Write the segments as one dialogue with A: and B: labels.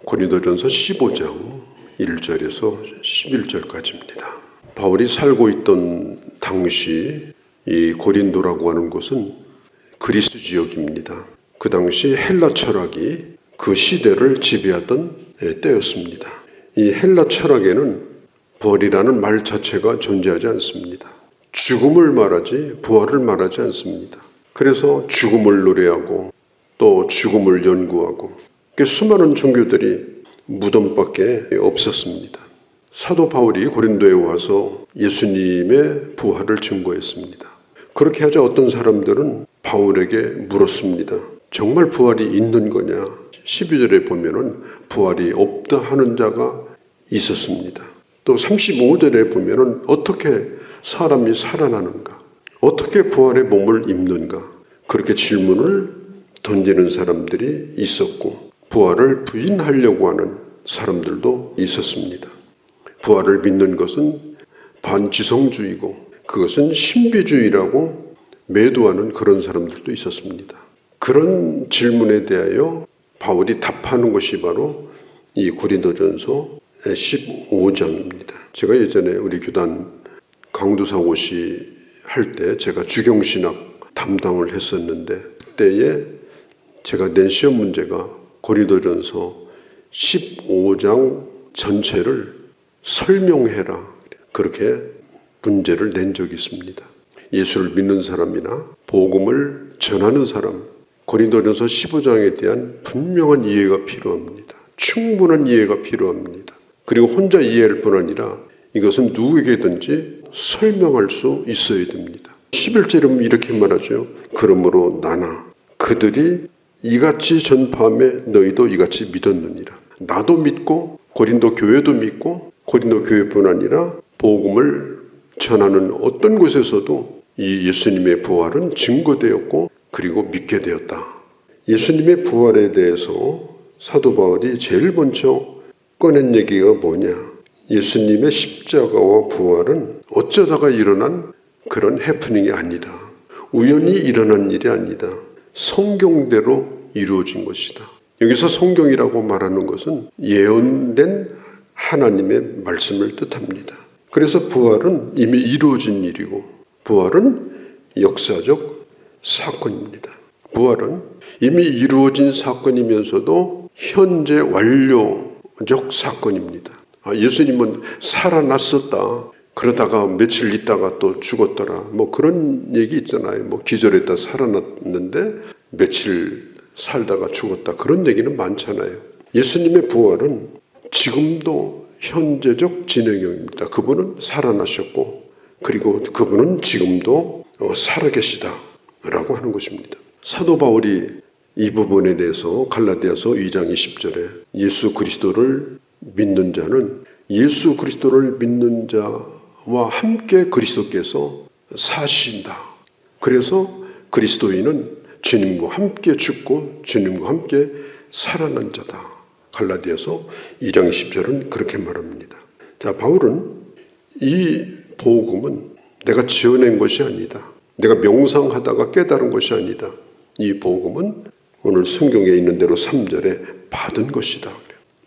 A: 고린도전서 15장 1절에서 11절까지입니다. 바울이 살고 있던 당시 이 고린도라고 하는 곳은 그리스 지역입니다. 그 당시 헬라 철학이 그 시대를 지배하던 때였습니다. 이 헬라 철학에는 부활이라는 말 자체가 존재하지 않습니다. 죽음을 말하지 부활을 말하지 않습니다. 그래서 죽음을 노래하고 또 죽음을 연구하고 수많은 종교들이 무덤밖에 없었습니다. 사도 바울이 고린도에 와서 예수님의 부활을 증거했습니다. 그렇게 하자 어떤 사람들은 바울에게 물었습니다. 정말 부활이 있는 거냐? 12절에 보면은 부활이 없다 하는 자가 있었습니다. 또 35절에 보면은 어떻게 사람이 살아나는가? 어떻게 부활의 몸을 입는가? 그렇게 질문을 던지는 사람들이 있었고 부활을 부인하려고 하는 사람들도 있었습니다. 부활을 믿는 것은 반지성주의고 그것은 신비주의라고 매도하는 그런 사람들도 있었습니다. 그런 질문에 대하여 바울이 답하는 것이 바로 이 고린도전서 15장입니다. 제가 예전에 우리 교단 강두사고시 할 때 제가 주경신학 담당을 했었는데 그때에 제가 낸 시험 문제가 고린도전서 15장 전체를 설명해라. 그렇게 문제를 낸 적이 있습니다. 예수를 믿는 사람이나 복음을 전하는 사람, 고린도전서 15장에 대한 분명한 이해가 필요합니다. 충분한 이해가 필요합니다. 그리고 혼자 이해할 뿐 아니라 이것은 누구에게든지 설명할 수 있어야 됩니다. 11절은 이렇게 말하죠. 그러므로 나나 그들이 이같이 전파함에 너희도 이같이 믿었느니라. 나도 믿고 고린도 교회도 믿고 고린도 교회뿐 아니라 복음을 전하는 어떤 곳에서도 이 예수님의 부활은 증거되었고 그리고 믿게 되었다. 예수님의 부활에 대해서 사도 바울이 제일 먼저 꺼낸 얘기가 뭐냐? 예수님의 십자가와 부활은 어쩌다가 일어난 그런 해프닝이 아니다. 우연히 일어난 일이 아니다. 성경대로 이루어진 것이다. 여기서 성경이라고 말하는 것은 예언된 하나님의 말씀을 뜻합니다. 그래서 부활은 이미 이루어진 일이고 부활은 역사적 사건입니다. 부활은 이미 이루어진 사건이면서도 현재 완료적 사건입니다. 예수님은 살아났었다. 그러다가 며칠 있다가 또 죽었더라. 그런 얘기 있잖아요. 기절했다 살아났는데 며칠 살다가 죽었다. 그런 얘기는 많잖아요. 예수님의 부활은 지금도 현재적 진행형입니다. 그분은 살아나셨고 그리고 그분은 지금도 살아계시다라고 하는 것입니다. 사도 바울이 이 부분에 대해서 갈라디아서 2장 20절에 예수 그리스도를 믿는 자는 예수 그리스도를 믿는 자와 함께 그리스도께서 사신다. 그래서 그리스도인은 주님과 함께 죽고 주님과 함께 살아난 자다. 갈라디아서 2장 10절은 그렇게 말합니다. 자, 바울은 이 복음은 내가 지어낸 것이 아니다. 내가 명상하다가 깨달은 것이 아니다. 이 복음은 오늘 성경에 있는 대로 3절에 받은 것이다.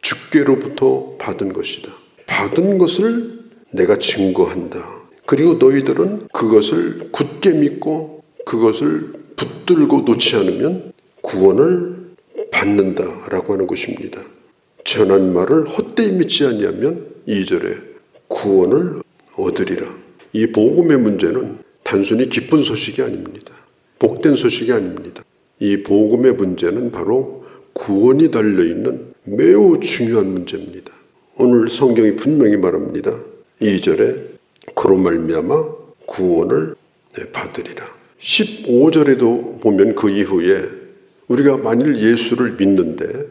A: 주께로부터 받은 것이다. 받은 것을 내가 증거한다. 그리고 너희들은 그것을 굳게 믿고 그것을 붙들고 놓지 않으면 구원을 받는다라고 하는 것입니다. 전한 말을 헛되이 믿지 아니하면 2절에 구원을 얻으리라. 이 복음의 문제는 단순히 기쁜 소식이 아닙니다. 복된 소식이 아닙니다. 이 복음의 문제는 바로 구원이 달려있는 매우 중요한 문제입니다. 오늘 성경이 분명히 말합니다. 2절에 그로 말미암아 구원을 받으리라. 15절에도 보면 그 이후에 우리가 만일 예수를 믿는데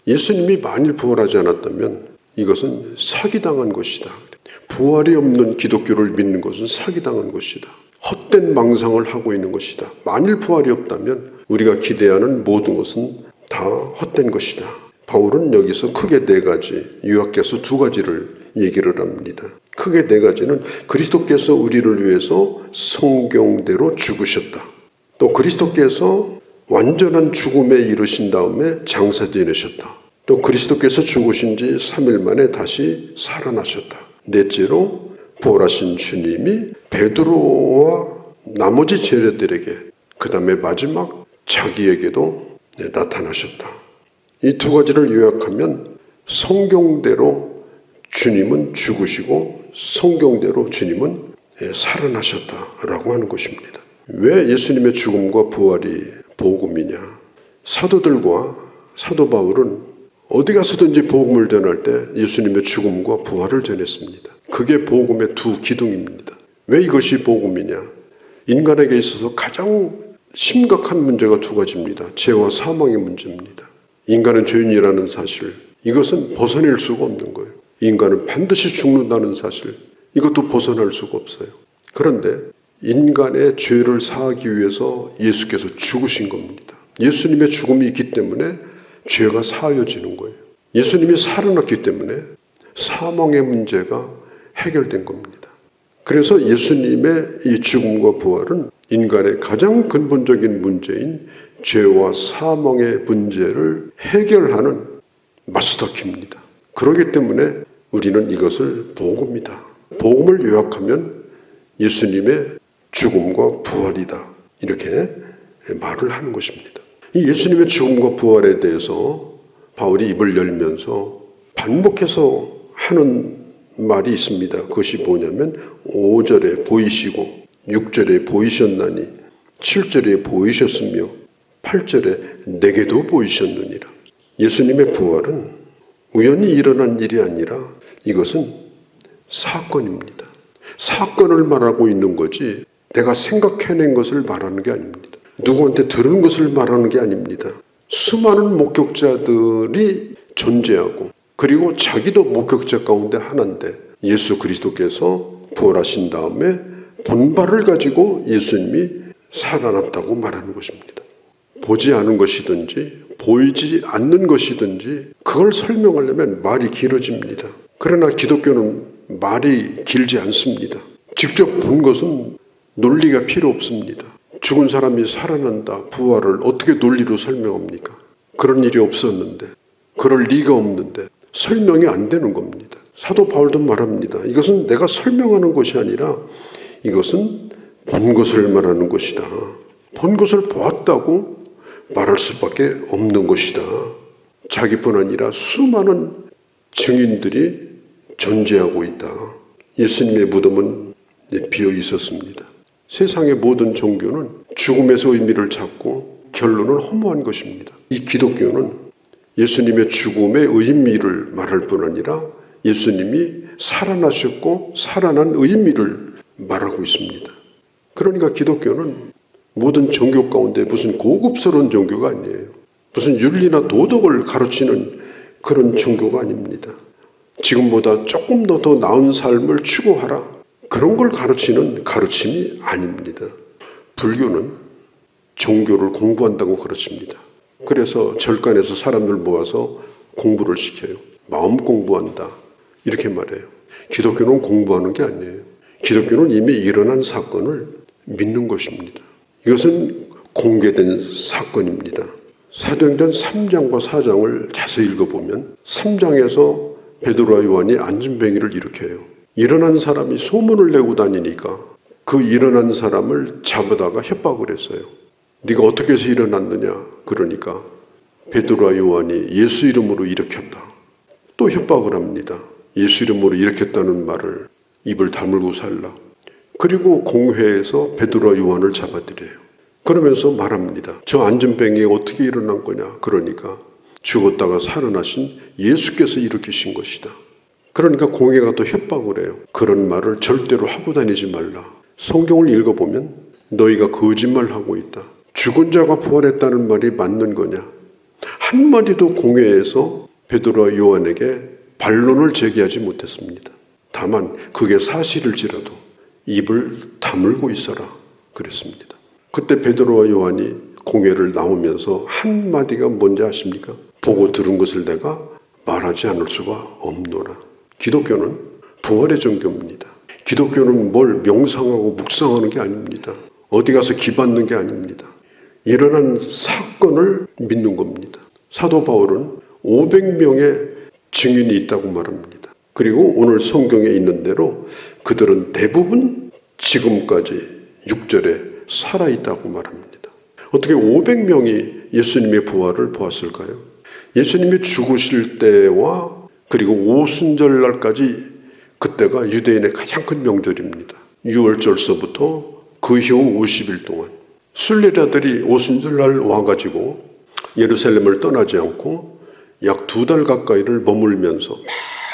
A: 예수님이 만일 부활하지 않았다면 이것은 사기당한 것이다. 부활이 없는 기독교를 믿는 것은 사기당한 것이다. 헛된 망상을 하고 있는 것이다. 만일 부활이 없다면 우리가 기대하는 모든 것은 다 헛된 것이다. 바울은 여기서 크게 4가지, 요약해서 2가지를 얘기를 합니다. 크게 4가지는 그리스도께서 우리를 위해서 성경대로 죽으셨다. 또 그리스도께서 완전한 죽음에 이르신 다음에 장사 지내셨다. 또 그리스도께서 죽으신 지 3일 만에 다시 살아나셨다. 넷째로 부활하신 주님이 베드로와 나머지 제자들에게, 그 다음에 마지막 자기에게도 나타나셨다. 이 두 가지를 요약하면 성경대로 주님은 죽으시고 성경대로 주님은 살아나셨다라고 하는 것입니다. 왜 예수님의 죽음과 부활이 복음이냐? 사도들과 사도 바울은 어디 가서든지 복음을 전할 때 예수님의 죽음과 부활을 전했습니다. 그게 복음의 두 기둥입니다. 왜 이것이 복음이냐? 인간에게 있어서 가장 심각한 문제가 두 가지입니다. 죄와 사망의 문제입니다. 인간은 죄인이라는 사실, 이것은 벗어낼 수가 없는 거예요. 인간은 반드시 죽는다는 사실, 이것도 벗어날 수가 없어요. 그런데 인간의 죄를 사하기 위해서 예수께서 죽으신 겁니다. 예수님의 죽음이 있기 때문에 죄가 사하여지는 거예요. 예수님이 살아났기 때문에 사망의 문제가 해결된 겁니다. 그래서 예수님의 이 죽음과 부활은 인간의 가장 근본적인 문제인 죄와 사망의 문제를 해결하는 마스터키입니다. 그렇기 때문에 우리는 이것을 복음이다. 복음을 요약하면 예수님의 죽음과 부활이다. 이렇게 말을 하는 것입니다. 이 예수님의 죽음과 부활에 대해서 바울이 입을 열면서 반복해서 하는 말이 있습니다. 그것이 뭐냐면 5절에 보이시고 6절에 보이셨나니 7절에 보이셨으며 8절에 내게도 보이셨느니라. 예수님의 부활은 우연히 일어난 일이 아니라 이것은 사건입니다. 사건을 말하고 있는 거지 내가 생각해낸 것을 말하는 게 아닙니다. 누구한테 들은 것을 말하는 게 아닙니다. 수많은 목격자들이 존재하고 그리고 자기도 목격자 가운데 하나인데 예수 그리스도께서 부활하신 다음에 본발을 가지고 예수님이 살아났다고 말하는 것입니다. 보지 않은 것이든지 보이지 않는 것이든지 그걸 설명하려면 말이 길어집니다. 그러나 기독교는 말이 길지 않습니다. 직접 본 것은 논리가 필요 없습니다. 죽은 사람이 살아난다, 부활을 어떻게 논리로 설명합니까? 그런 일이 없었는데, 그럴 리가 없는데 설명이 안 되는 겁니다. 사도 바울도 말합니다. 이것은 내가 설명하는 것이 아니라 이것은 본 것을 말하는 것이다. 본 것을 보았다고 말할 수밖에 없는 것이다. 자기뿐 아니라 수많은 증인들이 존재하고 있다. 예수님의 무덤은 비어 있었습니다. 세상의 모든 종교는 죽음에서 의미를 찾고 결론은 허무한 것입니다. 이 기독교는 예수님의 죽음의 의미를 말할 뿐 아니라 예수님이 살아나셨고 살아난 의미를 말하고 있습니다. 그러니까 기독교는 모든 종교 가운데 무슨 고급스러운 종교가 아니에요. 무슨 윤리나 도덕을 가르치는 그런 종교가 아닙니다. 지금보다 조금 더 나은 삶을 추구하라. 그런 걸 가르치는 가르침이 아닙니다. 불교는 종교를 공부한다고 가르칩니다. 그래서 절간에서 사람들 모아서 공부를 시켜요. 마음 공부한다. 이렇게 말해요. 기독교는 공부하는 게 아니에요. 기독교는 이미 일어난 사건을 믿는 것입니다. 이것은 공개된 사건입니다. 사도행전 3장과 4장을 자세히 읽어보면 3장에서 베드로와 요한이 안진뱅이를 일으켜요. 일어난 사람이 소문을 내고 다니니까 그 일어난 사람을 잡아다가 협박을 했어요. 네가 어떻게 해서 일어났느냐? 그러니까 베드로와 요한이 예수 이름으로 일으켰다. 또 협박을 합니다. 예수 이름으로 일으켰다는 말을 입을 다물고 살라. 그리고 공회에서 베드로와 요한을 잡아들여요. 그러면서 말합니다. 저 안진뱅이가 어떻게 일어난 거냐? 그러니까 죽었다가 살아나신 예수께서 일으키신 것이다. 그러니까 공회가 또 협박을 해요. 그런 말을 절대로 하고 다니지 말라. 성경을 읽어보면 너희가 거짓말하고 있다. 죽은 자가 부활했다는 말이 맞는 거냐? 한마디도 공회에서 베드로와 요한에게 반론을 제기하지 못했습니다. 다만 그게 사실일지라도 입을 다물고 있어라 그랬습니다. 그때 베드로와 요한이 공회를 나오면서 한마디가 뭔지 아십니까? 보고 들은 것을 내가 말하지 않을 수가 없노라. 기독교는 부활의 종교입니다. 기독교는 뭘 명상하고 묵상하는 게 아닙니다. 어디 가서 기받는 게 아닙니다. 일어난 사건을 믿는 겁니다. 사도 바울은 500명의 증인이 있다고 말합니다. 그리고 오늘 성경에 있는 대로 그들은 대부분 지금까지 6절에 살아있다고 말합니다. 어떻게 500명이 예수님의 부활을 보았을까요? 예수님이 죽으실 때와 그리고 오순절날까지 그때가 유대인의 가장 큰 명절입니다. 6월절서부터 그 후 50일 동안 순례자들이 오순절날 와가지고 예루살렘을 떠나지 않고 약 2달 가까이를 머물면서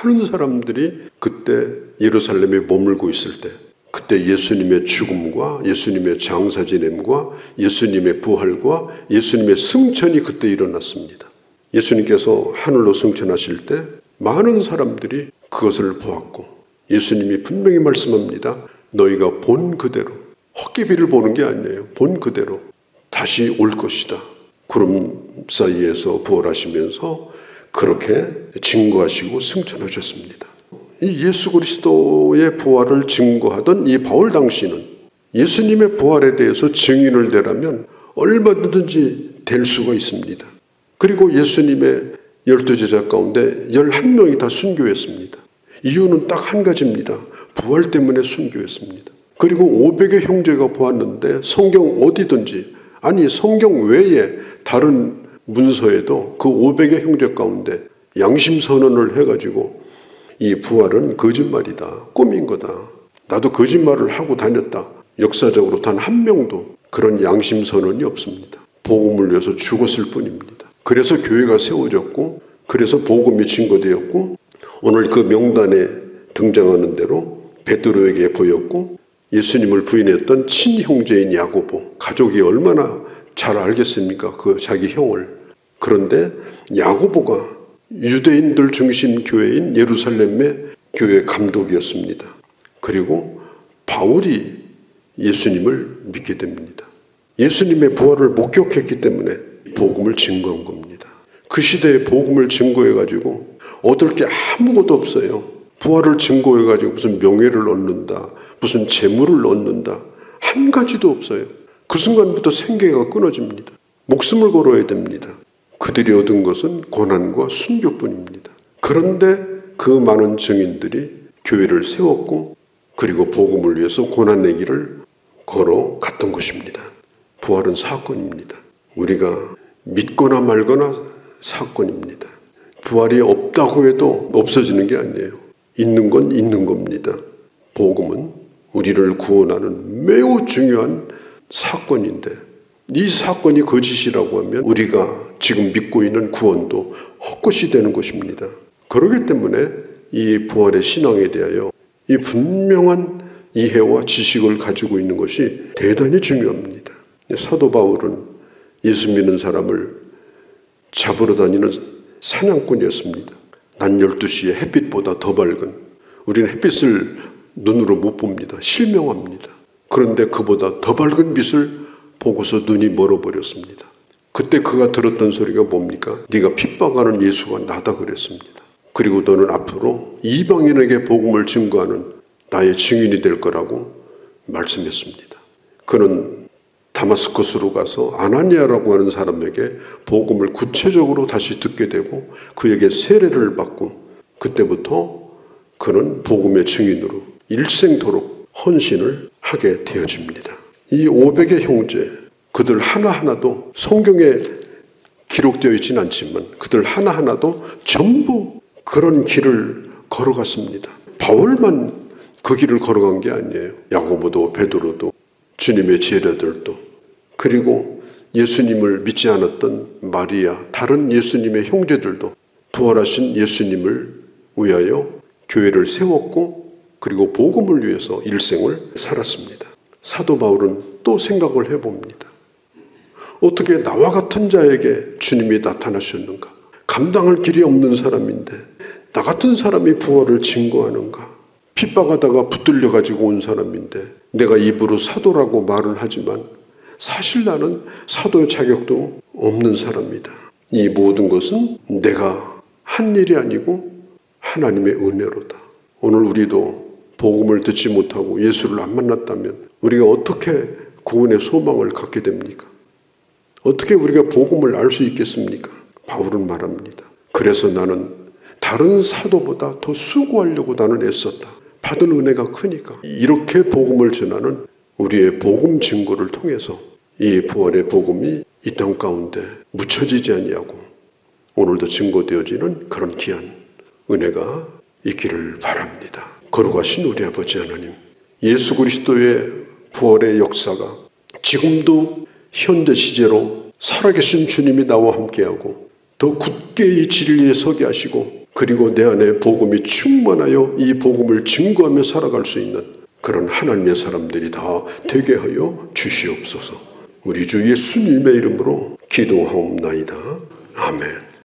A: 많은 사람들이 그때 예루살렘에 머물고 있을 때 그때 예수님의 죽음과 예수님의 장사 지냄과 예수님의 부활과 예수님의 승천이 그때 일어났습니다. 예수님께서 하늘로 승천하실 때 많은 사람들이 그것을 보았고 예수님이 분명히 말씀합니다. 너희가 본 그대로, 헛개비를 보는 게 아니에요. 본 그대로 다시 올 것이다. 구름 사이에서 부활하시면서 그렇게 증거하시고 승천하셨습니다. 이 예수 그리스도의 부활을 증거하던 이 바울 당시는 예수님의 부활에 대해서 증인을 대라면 얼마든지 될 수가 있습니다. 그리고 예수님의 12제자 가운데 11명이 다 순교했습니다. 이유는 딱 한 가지입니다. 부활 때문에 순교했습니다. 그리고 500의 형제가 보았는데 성경 어디든지, 아니 성경 외에 다른 문서에도 그 500의 형제 가운데 양심선언을 해가지고 이 부활은 거짓말이다, 꿈인 거다, 나도 거짓말을 하고 다녔다. 역사적으로 단 한 명도 그런 양심선언이 없습니다. 복음을 위해서 죽었을 뿐입니다. 그래서 교회가 세워졌고 그래서 복음이 증거되었고 오늘 그 명단에 등장하는 대로 베드로에게 보였고 예수님을 부인했던 친형제인 야고보, 가족이 얼마나 잘 알겠습니까? 그 자기 형을. 그런데 야고보가 유대인들 중심 교회인 예루살렘의 교회 감독이었습니다. 그리고 바울이 예수님을 믿게 됩니다. 예수님의 부활을 목격했기 때문에 복음을 증거한 겁니다. 그 시대에 복음을 증거해가지고 얻을 게 아무것도 없어요. 부활을 증거해가지고 무슨 명예를 얻는다, 무슨 재물을 얻는다, 한 가지도 없어요. 그 순간부터 생계가 끊어집니다. 목숨을 걸어야 됩니다. 그들이 얻은 것은 고난과 순교뿐입니다. 그런데 그 많은 증인들이 교회를 세웠고 그리고 복음을 위해서 고난의 길을 걸어갔던 것입니다. 부활은 사건입니다. 우리가 믿거나 말거나 사건입니다. 부활이 없다고 해도 없어지는 게 아니에요. 있는 건 있는 겁니다. 복음은 우리를 구원하는 매우 중요한 사건인데 이 사건이 거짓이라고 하면 우리가 지금 믿고 있는 구원도 헛것이 되는 것입니다. 그렇기 때문에 이 부활의 신앙에 대하여 이 분명한 이해와 지식을 가지고 있는 것이 대단히 중요합니다. 사도 바울은 예수 믿는 사람을 잡으러 다니는 사냥꾼이었습니다. 낮 12시에 햇빛보다 더 밝은, 우리는 햇빛을 눈으로 못 봅니다. 실명합니다. 그런데 그보다 더 밝은 빛을 보고서 눈이 멀어버렸습니다. 그때 그가 들었던 소리가 뭡니까? 네가 핍박하는 예수가 나다 그랬습니다. 그리고 너는 앞으로 이방인에게 복음을 증거하는 나의 증인이 될 거라고 말씀했습니다. 그는 다마스커스로 가서 아나니아라고 하는 사람에게 복음을 구체적으로 다시 듣게 되고 그에게 세례를 받고 그때부터 그는 복음의 증인으로 일생토록 헌신을 하게 되어집니다. 이 500의 형제, 그들 하나하나도 성경에 기록되어 있지는 않지만 그들 하나하나도 전부 그런 길을 걸어갔습니다. 바울만 그 길을 걸어간 게 아니에요. 야고보도 베드로도 주님의 제자들도 그리고 예수님을 믿지 않았던 마리아, 다른 예수님의 형제들도 부활하신 예수님을 위하여 교회를 세웠고 그리고 복음을 위해서 일생을 살았습니다. 사도 바울은 또 생각을 해봅니다. 어떻게 나와 같은 자에게 주님이 나타나셨는가? 감당할 길이 없는 사람인데 나 같은 사람이 부활을 증거하는가? 핍박하다가 붙들려 가지고 온 사람인데 내가 입으로 사도라고 말은 하지만 사실 나는 사도의 자격도 없는 사람이다. 이 모든 것은 내가 한 일이 아니고 하나님의 은혜로다. 오늘 우리도 복음을 듣지 못하고 예수를 안 만났다면 우리가 어떻게 구원의 소망을 갖게 됩니까? 어떻게 우리가 복음을 알 수 있겠습니까? 바울은 말합니다. 그래서 나는 다른 사도보다 더 수고하려고 나는 애썼다. 받은 은혜가 크니까. 이렇게 복음을 전하는 우리의 복음 증거를 통해서 이 부활의 복음이 이 땅 가운데 묻혀지지 아니하고 오늘도 증거되어지는 그런 귀한 은혜가 있기를 바랍니다. 거룩하신 우리 아버지 하나님, 예수 그리스도의 부활의 역사가 지금도 현대 시제로 살아계신 주님이 나와 함께하고 더 굳게 이 진리에 서게 하시고 그리고 내 안에 복음이 충만하여 이 복음을 증거하며 살아갈 수 있는 그런 하나님의 사람들이 다 되게 하여 주시옵소서. 우리 주 예수님의 이름으로 기도하옵나이다. 아멘.